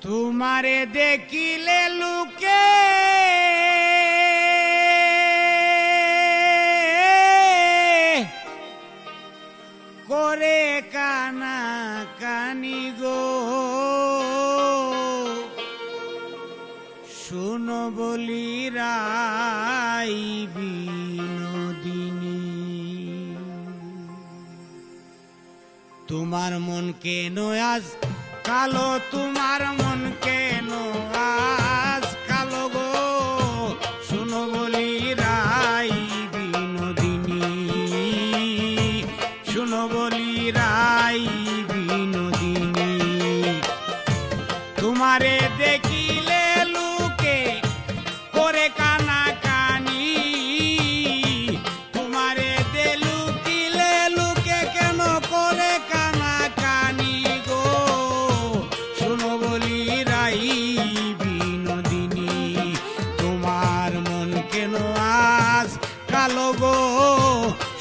তোমারে দেখিলে লুকে করে কানা কানি গো, শুনো বলি রাই বিনোদিনী। তোমার মন কেন আজ কালো, তোমার মন কেন আজ কালো গো, শুনো বলি রাই বিনোদিনী, শুনো বলি রাই বিনোদিনী। তোমারে দেখিলে লুকে করে কানা কানি, তোমারে দে লুকিলে লুকে কেন করে কানা কানি গো, শুনো বলি রাই বিনোদিনী। তোমার মন কেন আজ কালো গো,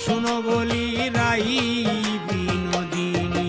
শুনো বলি রাই বিনোদিনী।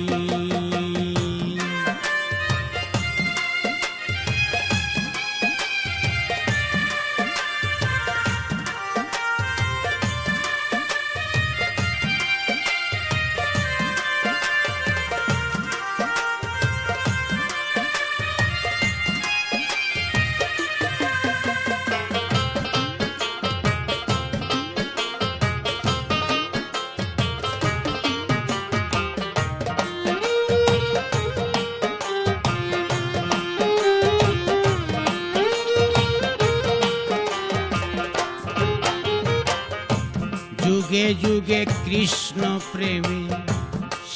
যুগে যুগে কৃষ্ণ প্রেমে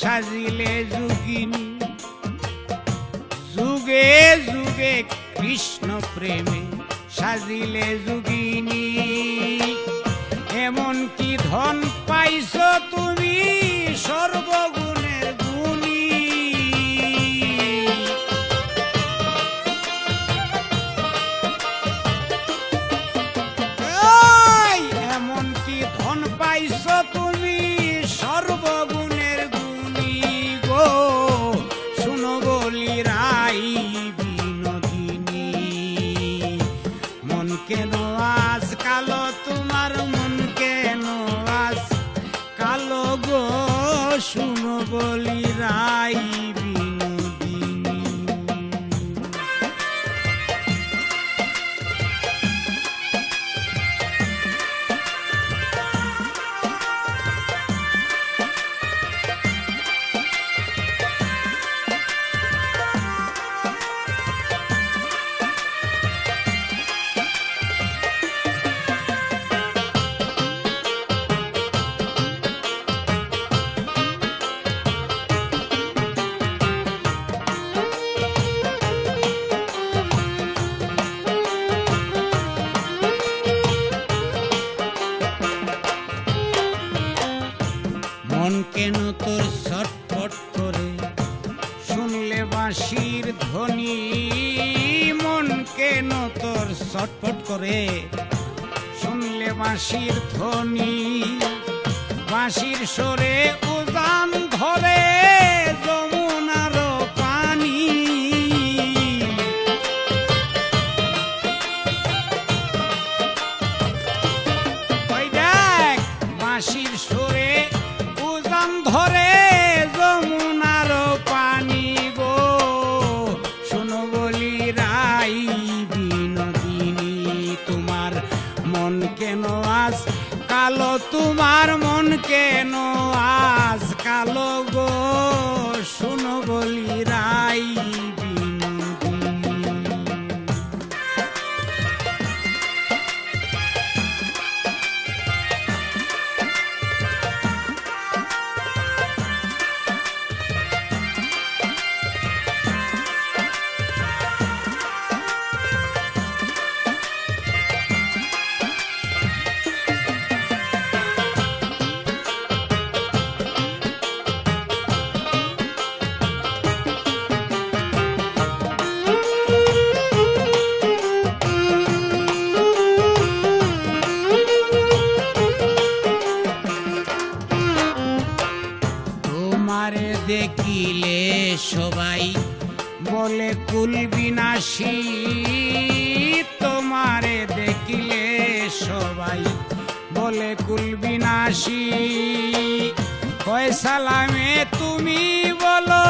সাজিলে যোগিনী, যুগে যুগে কৃষ্ণ প্রেমে সাজিলে যোগিনী। এমন কি ধন পাইছ তুমি সর্বগুণের গুণী, এমন কি ধন পাইছ তুমি সর্বগুণের গুণী গো, শুনো বলি রাই বিনোদিনী। মন কেন আজ কালো, তোমার মন কেন আজ কালো গো, শুনো বলি রাই বিনোদিনী। মন কেন তোর ছটফট করে শুনলে বাঁশির ধ্বনি, মন কেন তোর ছটফট করে শুনলে বাঁশির ধ্বনি। বাঁশির সরে উজান ধরে যমুনার পানি, ওই দেখ বাঁশির সরে ধরে যমুনার পানি গো, শোনো বলি রাই বিনোদিনী। তোমার মন কেন আজ কালো, তোমার মন কেন আজ কালো গো, শোনো বলি রাই বিনোদিনী। দেখিলে সবাই বলে কুল বিনাশী তোমারে দেখিলে সবাই বলে কুল বিনাশী কয় সালামে তুমি বলো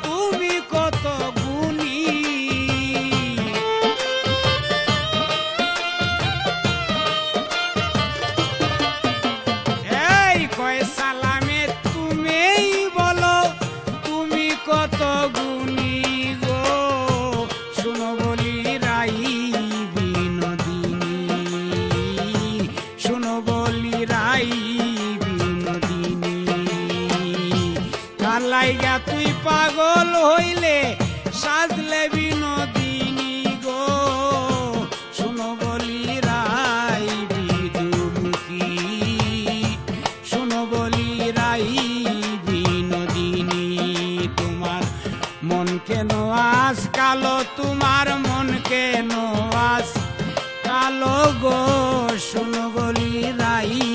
তুমি কত গুণী এই কয় সালামে তুমি বলো তুমি কত গুণী গো শুনো বলি রাই বিনোদিনী শুনো বলি রাই বিনোদিনী কার লাইগা তুই পাগল হইলে সাজলে বিনোদিনী গো শুনো বলি রাই বিদুমুখী শুনো বলি রাই বিনোদিনী তোমার মন কেন আজ কালো তোমার মন কেন আজ কালো গো শুনো বলি রাই